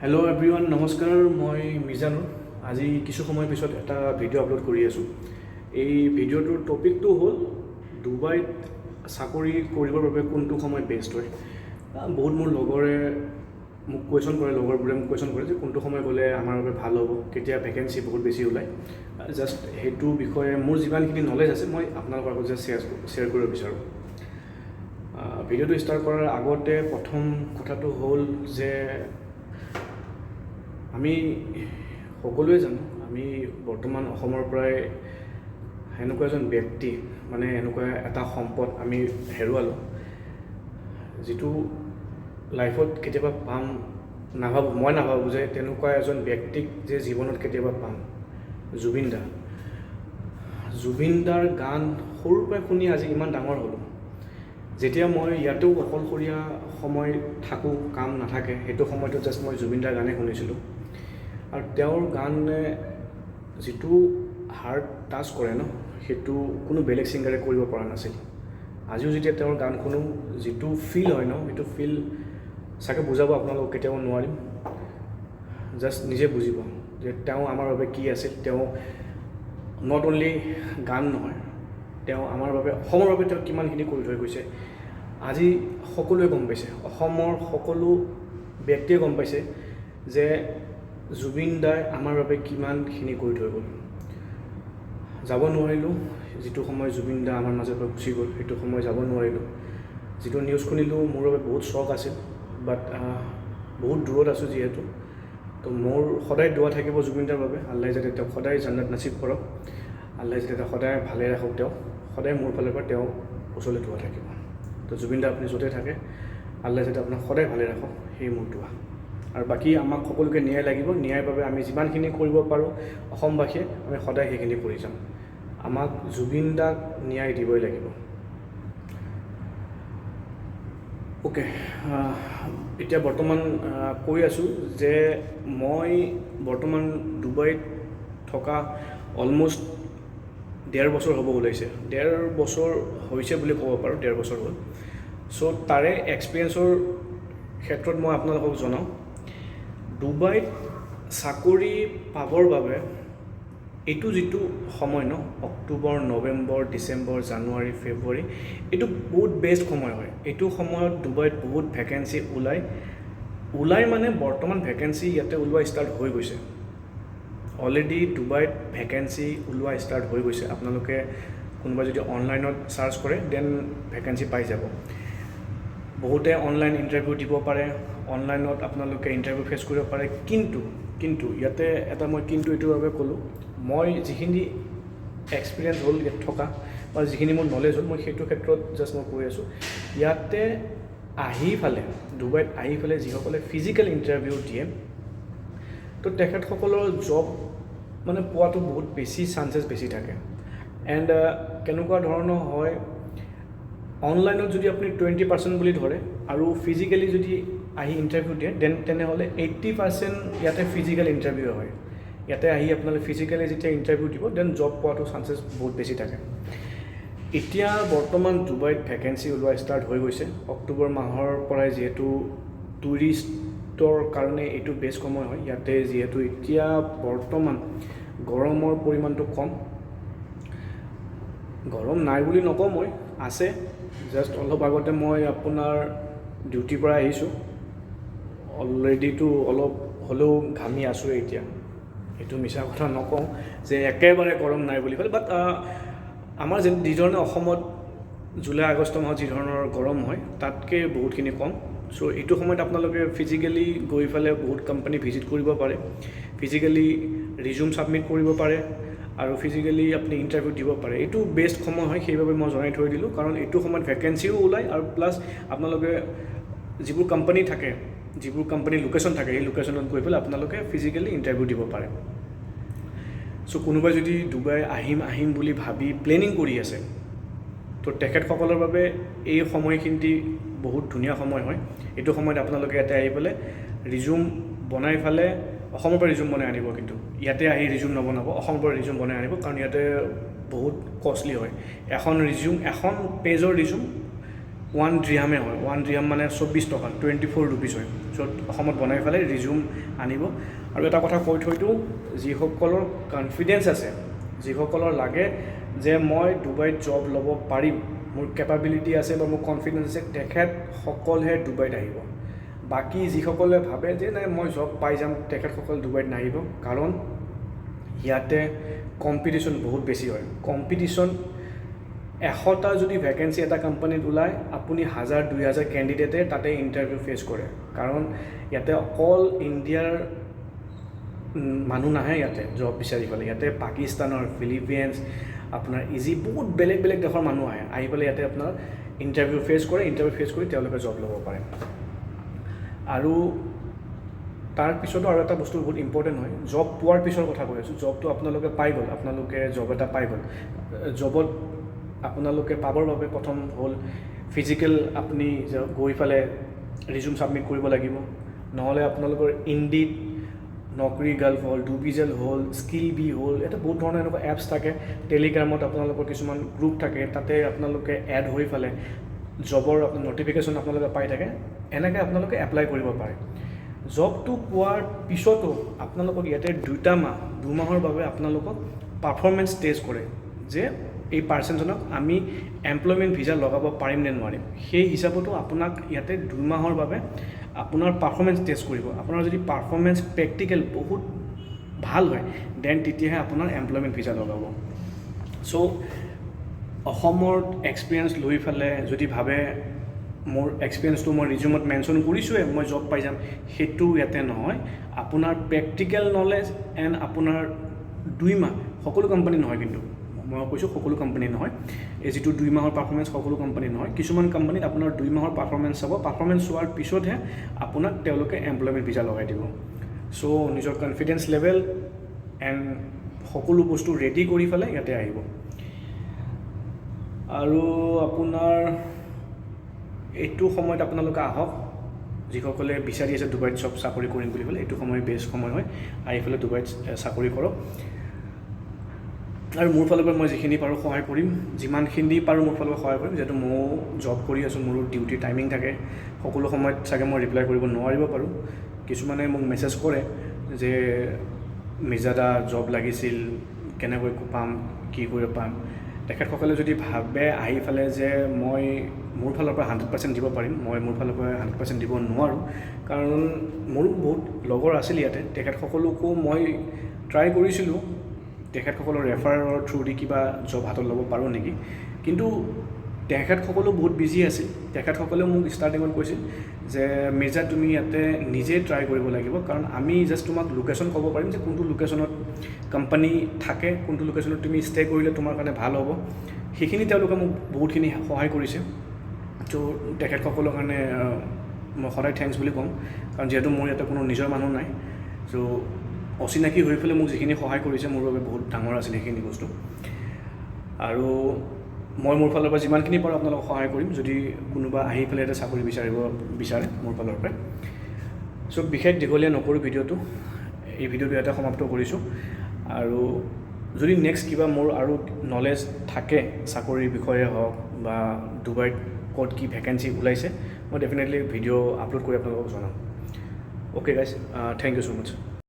Hello' everyone, নমস্কাৰ। মই মিজানুৰ। আজি কিছু সময়ৰ পিছত এটা ভিডিঅ' আপলোড কৰি আছোঁ। এই ভিডিঅ'টোৰ টপিকটো হ'ল ডুবাইত চাকৰি কৰিবৰ বাবে কোনটো সময় বেষ্ট হয়। বহুত মোৰ লগৰে মোক কুৱেশ্যন কৰে, লগৰবোৰে মোক কুৱেশ্যন কৰে যে কোনটো সময় গ'লে আমাৰ বাবে ভাল হ'ব, কেতিয়া ভেকেঞ্চি বহুত বেছি ওলায়। জাষ্ট সেইটো বিষয়ে মোৰ যিমানখিনি নলেজ আছে মই আপোনালোকৰ আগত জাষ্ট শ্বেয়াৰ কৰিব বিচাৰোঁ। ভিডিঅ'টো ষ্টাৰ্ট কৰাৰ আগতে প্ৰথম কথাটো হ'ল যে আমি সকলোৱে জানো আমি বৰ্তমান অসমৰ পৰাই এনেকুৱা এজন ব্যক্তি, মানে এনেকুৱা এটা সম্পদ আমি হেৰুৱালোঁ, যিটো লাইফত কেতিয়াবা পাম নাভাবোঁ। মই নাভাবোঁ যে তেনেকুৱা এজন ব্যক্তিক যে জীৱনত কেতিয়াবা পাম। জুবিন দাৰ গান সৰুৰ পৰাই শুনি আজি ইমান ডাঙৰ হ'লোঁ। যেতিয়া মই ইয়াতেও অকলশৰীয়া সময় থাকোঁ, কাম নাথাকে, সেইটো সময়তো জাষ্ট মই জুবিন দাৰ গানেই শুনিছিলোঁ। আৰু তেওঁৰ গানে যিটো হাৰ্ট টাচ কৰে ন, সেইটো কোনো বেলেগ ছিংগাৰে কৰিব পৰা নাছিল। আজিও যেতিয়া তেওঁৰ গান শুনো, যিটো ফিল হয় ন, সেইটো ফিল চাগে বুজাব আপোনালোকক কেতিয়াও নোৱাৰিম। জাষ্ট নিজে বুজিব যে তেওঁ আমাৰ বাবে কি আছিল। তেওঁ নট অনলি গান নহয়, তেওঁ আমাৰ বাবে, অসমৰ বাবে তেওঁ কিমানখিনি কৰি থৈ গৈছে আজি সকলোৱে গম পাইছে। অসমৰ সকলো ব্যক্তিয়ে গম পাইছে যে জুবিন দাই আমাৰ বাবে কিমানখিনি কৰি থৈ গ'ল। যাব নোৱাৰিলোঁ, যিটো সময় জুবিন দা আমাৰ মাজৰ পৰা গুচি গ'ল, সেইটো সময় যাব নোৱাৰিলোঁ। যিটো নিউজ শুনিলোঁ মোৰ বাবে বহুত শ্বক আছিল, বাট বহুত দূৰত আছোঁ যিহেতু, তো মোৰ সদায় দোৱা থাকিব জুবিন দাৰ বাবে। আল্লাই যাতে তেওঁক সদায় জান্নাত নচিব কৰক, আল্লাই যাতে তেওঁক সদায় ভালে ৰাখক, তেওঁক সদায় মোৰ ফালৰ পৰা তেওঁ ওচৰলৈ দোৱা থাকিব। তো জুবিন দা আপুনি য'তে থাকে, আল্লাই যাতে আপোনাক সদায় ভালে ৰাখক, সেই মোৰ দোৱা। আৰু বাকী আমাক সকলোকে ন্যায় লাগিব। ন্যায়ৰ বাবে আমি যিমানখিনি কৰিব পাৰোঁ অসমবাসীয়ে আমি সদায় সেইখিনি কৰি যাম। আমাক জুবিন দাক ন্যায় দিবই লাগিব। অ'কে, এতিয়া বৰ্তমান কৈ আছোঁ যে মই বৰ্তমান ডুবাইত থকা অলম'ষ্ট 1.5 বছৰ হ'ব ওলাইছে। 1.5 বছৰ হৈছে বুলি ক'ব পাৰোঁ, 1.5 বছৰ হ'ল। চ' তাৰে এক্সপিৰিয়েঞ্চৰ ক্ষেত্ৰত মই আপোনালোকক জনাওঁ, ডুবাইত চাকৰি পাবৰ বাবে এইটো যিটো সময় ন, অক্টোবৰ, নৱেম্বৰ, ডিচেম্বৰ, জানুৱাৰী, ফেব্ৰুৱাৰী, এইটো বহুত বেষ্ট সময় হয়। এইটো সময়ত ডুবাইত বহুত ভেকেঞ্চি ওলাই মানে বৰ্তমান ভেকেঞ্চি ইয়াতে ওলোৱা ষ্টাৰ্ট হৈ গৈছে। অলৰেডি ডুবাইত ভেকেঞ্চি ওলোৱা ষ্টাৰ্ট হৈ গৈছে। আপোনালোকে কোনোবা যদি অনলাইনত চাৰ্চ কৰে দেন ভেকেঞ্চি পাই যাব। বহুতে অনলাইন ইণ্টাৰভিউ দিব পাৰে, অনলাইনত আপোনালোকে ইণ্টাৰভিউ ফেচ কৰিব পাৰে। কিন্তু ইয়াতে এটা মই এইটোৰ বাবে ক'লোঁ, মই যিখিনি এক্সপিৰিয়েঞ্চ হ'ল ইয়াত থকা বা যিখিনি মোৰ নলেজ হ'ল, মই সেইটো ক্ষেত্ৰত জাষ্ট মই কৈ আছোঁ। ইয়াতে ডুবাইত আহি পেলাই যিসকলে ফিজিকেল ইণ্টাৰভিউ দিয়ে, তো তেখেতসকলৰ জব মানে পোৱাটো বহুত বেছি চান্সেছ বেছি থাকে। এণ্ড কেনেকুৱা ধৰণৰ হয়, অনলাইনত যদি আপুনি 20% বুলি ধৰে আৰু ফিজিকেলি যদি আহি ইণ্টাৰভিউ দিয়ে তেনেহ'লে 80% ইয়াতে ফিজিকেল ইণ্টাৰভিউ হয়। ইয়াতে আহি আপোনালোকে ফিজিকেলি যেতিয়া ইণ্টাৰভিউ দিব দেন জব পোৱাটো চান্সেছ বহুত বেছি থাকে। এতিয়া বৰ্তমান ডুবাইত ভেকেঞ্চি ওলোৱা ষ্টাৰ্ট হৈ গৈছে। অক্টোবৰ মাহৰ পৰাই যিহেতু টুৰিষ্টৰ কাৰণে এইটো বেষ্ট সময় হয়। ইয়াতে যিহেতু এতিয়া বৰ্তমান গৰমৰ পৰিমাণটো কম, গৰম নাই বুলি নকওঁ, মই আছে। জাষ্ট অলপ আগতে মই আপোনাৰ ডিউটিৰ পৰা আহিছোঁ, অলৰেডিটো অলপ হ'লেও ঘামি আছোঁ এতিয়া। এইটো মিছা কথা নকওঁ যে একেবাৰে গৰম নাই বুলি ক'লে, বাট আমাৰ যিধৰণে অসমত জুলাই আগষ্ট মাহত যিধৰণৰ গৰম হয় তাতকৈ বহুতখিনি কম। চ' এইটো সময়ত আপোনালোকে ফিজিকেলি গৈ পেলাই বহুত কোম্পানী ভিজিট কৰিব পাৰে, ফিজিকেলি ৰিজিউম ছাবমিট কৰিব পাৰে আৰু ফিজিকেলি আপুনি ইণ্টাৰভিউ দিব পাৰে। এইটো বেষ্ট সময় হয়, সেইবাবে মই জনাই থৈ দিলোঁ। কাৰণ এইটো সময়ত ভেকেঞ্চিও ওলায় আৰু প্লাছ আপোনালোকে যিবোৰ কোম্পানী থাকে, যিবোৰ কোম্পানীৰ লোকেশ্যন থাকে, সেই লোকেশ্যনত গৈ পেলাই আপোনালোকে ফিজিকেলি ইণ্টাৰভিউ দিব পাৰে। চ' কোনোবাই যদি ডুবাই আহিম বুলি ভাবি প্লেনিং কৰি আছে, তো তেখেতসকলৰ বাবে এই সময়খিনি বহুত ধুনীয়া সময় হয়। এইটো সময়ত আপোনালোকে ইয়াতে আহি পেলাই ৰিজিউম বনাই পেলাই, অসমৰ পৰা ৰিজিউম বনাই আনিব, কিন্তু ইয়াতে আহি ৰিজিউম নবনাব, অসমৰ পৰা ৰিজিউম বনাই আনিব। কাৰণ ইয়াতে বহুত কষ্টলি হয়। এখন পেজৰ ৰিজিউম 1 ড্ৰিহামে হয়, 1 ড্ৰিহাম মানে 24 টকা, 24 ৰুপিজ হয়। য'ত অসমত বনাই পেলাই ৰিজিউম আনিব। আৰু এটা কথা কৈ থৈ দিওঁ, যিসকলৰ কনফিডেঞ্চ আছে, যিসকলৰ লাগে যে মই ডুবাইত জব ল'ব পাৰিম, মোৰ কেপাবিলিটি আছে বা মোৰ কনফিডেঞ্চ আছে, তেখেতসকলহে ডুবাইত আহিব। বাকী যিসকলে ভাবে যে নাই মই জব পাই যাম, তেখেতসকল ডুবাইত নাহিব। কাৰণ ইয়াতে কম্পিটিশ্যন বহুত বেছি হয়। কম্পিটিশ্যন 100টা যদি ভেকেঞ্চি এটা কোম্পানীত ওলায়, আপুনি 1000-2000 কেণ্ডিডেটে তাতে ইণ্টাৰভিউ ফেচ কৰে। কাৰণ ইয়াতে অকল ইণ্ডিয়াৰ মানুহ নাহে ইয়াতে জব বিচাৰি পেলাই। ইয়াতে পাকিস্তানৰ, ফিলিপিনছ, আপোনাৰ বহুত বেলেগ বেলেগ দেশৰ মানুহ আহি পেলাই ইয়াতে আপোনাৰ ইণ্টাৰভিউ ফেচ কৰি তেওঁলোকে জব ল'ব পাৰে। আৰু তাৰপিছতো আৰু এটা বস্তু বহুত ইম্পৰ্টেণ্ট হয়, জব পোৱাৰ পিছৰ কথা কৈ আছোঁ। জবটো আপোনালোকে পাই গ'ল, আপোনালোকে জব এটা পাই গ'ল। জবত আপোনালোকে পাবৰ বাবে প্ৰথম হ'ল ফিজিকেল, আপুনি গৈ পেলাই ৰিজিউম ছাবমিট কৰিব লাগিব। নহ'লে আপোনালোকৰ ইণ্ডিড, নকৰি গাল্ফ হ'ল, ডুবিজেল হ'ল, স্কিল বি হ'ল, এটা বহুত ধৰণৰ এনেকুৱা এপছ থাকে। টেলিগ্ৰামত আপোনালোকৰ কিছুমান গ্ৰুপ থাকে, তাতে আপোনালোকে এড হৈ পেলাই জবৰ নটিফিকেশ্যন আপোনালোকে পাই থাকে। এনেকৈ আপোনালোকে এপ্লাই কৰিব পাৰে। জবটো পোৱাৰ পিছতো আপোনালোকক ইয়াতে 2 মাহৰ বাবে আপোনালোকক পাৰফৰ্মেঞ্চ টেষ্ট কৰে যে এই পাৰ্চনজনক আমি এমপ্লয়মেণ্ট ভিজা লগাব পাৰিম নে নোৱাৰিম। সেই হিচাপতো আপোনাক ইয়াতে 2 মাহৰ বাবে আপোনাৰ পাৰফৰ্মেঞ্চ টেষ্ট কৰিব। আপোনাৰ যদি পাৰফৰ্মেঞ্চ প্ৰেক্টিকেল বহুত ভাল হয়, দেন তেতিয়াহে আপোনাৰ এমপ্লয়মেণ্ট ভিজা লগাব। চ' অসমৰ এক্সপিৰিয়েঞ্চ লৈ পেলাই যদি ভাবে মোৰ এক্সপিৰিয়েঞ্চটো মই ৰিজিউমত মেনশ্যন কৰিছোঁৱে, মই জব পাই যাম, সেইটো ইয়াতে নহয়। আপোনাৰ প্ৰেক্টিকেল নলেজ এণ্ড আপোনাৰ 2 মাহ, সকলো কোম্পানী নহয়, কিন্তু মই কৈছোঁ সকলো কোম্পানী নহয়। এই যিটো 2 মাহৰ পাৰফৰ্মেঞ্চ সকলো কোম্পানী নহয়। কিছুমান কোম্পানীত আপোনাৰ 2 মাহৰ পাৰফৰ্মেঞ্চ চাব, পাৰফৰ্মেঞ্চ চোৱাৰ পিছতহে আপোনাক তেওঁলোকে এমপ্লয়মেণ্ট ভিজা লগাই দিব। চ' নিজৰ কনফিডেঞ্চ লেভেল এণ্ড সকলো বস্তু ৰেডি কৰি পেলাই ইয়াতে আহিব। আৰু আপোনাৰ এইটো সময়ত আপোনালোকে আহক, যিসকলে বিচাৰি আছে ডুবাইত জব চাকৰি কৰিম বুলি ক'লে, এইটো সময় বেষ্ট সময় হয়। আহি পেলাই ডুবাইত চাকৰি কৰক। আৰু মোৰ ফালৰ পৰা মই যিখিনি পাৰোঁ সহায় কৰিম, যিমানখিনি পাৰোঁ মোৰ ফালৰ পৰা সহায় কৰিম। যিহেতু ময়ো জব কৰি আছোঁ, মোৰো ডিউটি টাইমিং থাকে, সকলো সময়ত চাগে মই ৰিপ্লাই কৰিব নোৱাৰিব পাৰোঁ। কিছুমানে মোক মেছেজ কৰে যে মিৰ্জাদা জব লাগিছিল, কেনেকৈ পাম, কি কৰি পাম। তেখেতসকলে যদি ভাবে আহি পেলাই যে মই মোৰ ফালৰ পৰা 100% দিব পাৰিম, মই মোৰ ফালৰ পৰা 100% দিব নোৱাৰোঁ। কাৰণ মোৰো বহুত লগৰ আছিল ইয়াতে, তেখেতসকলকো মই ট্ৰাই কৰিছিলোঁ তেখেতসকলৰ ৰেফাৰৰ থ্ৰুদি কিবা জব হাতত ল'ব পাৰোঁ নেকি। কিন্তু তেখেতসকলো বহুত বিজি আছিল। তেখেতসকলেও মোক ষ্টাৰ্টিঙত কৈছিল যে মিৰ্জা তুমি ইয়াতে নিজে ট্ৰাই কৰিব লাগিব, কাৰণ আমি জাষ্ট তোমাক লোকেশ্যন ক'ব পাৰিম যে কোনটো লোকেশ্যনত কোম্পানী থাকে, কোনটো লোকেশ্যনত তুমি ষ্টে কৰিলে তোমাৰ কাৰণে ভাল হ'ব। সেইখিনি তেওঁলোকে মোক বহুতখিনি সহায় কৰিছে। ত' তেখেতসকলৰ কাৰণে মই সদায় থেংকছ বুলি ক'ম, কাৰণ যিহেতু মোৰ ইয়াতে কোনো নিজৰ মানুহ নাই। চ' অচিনাকি হৈ পেলাই মোক যিখিনি সহায় কৰিছে মোৰ বাবে বহুত ডাঙৰ আছিল সেইখিনি বস্তু। আৰু মই মোৰ ফালৰ পৰা যিমানখিনি পাৰোঁ আপোনালোকক সহায় কৰিম, যদি কোনোবা আহি পেলাই এটা চাকৰি বিচাৰে মোৰ ফালৰ পৰা। চ' বিশেষ দীঘলীয়া নকৰোঁ ভিডিঅ'টো, এই ভিডিঅ'টো ইয়াতে সমাপ্ত কৰিছোঁ। আৰু যদি নেক্সট কিবা মোৰ আৰু নলেজ থাকে চাকৰিৰ বিষয়ে হওক বা ডুবাইত ক'ত কি ভেকেঞ্চি ওলাইছে, মই ডেফিনেটলি ভিডিঅ' আপলোড কৰি আপোনালোকক জনাম। Okay guys, thank you so' much.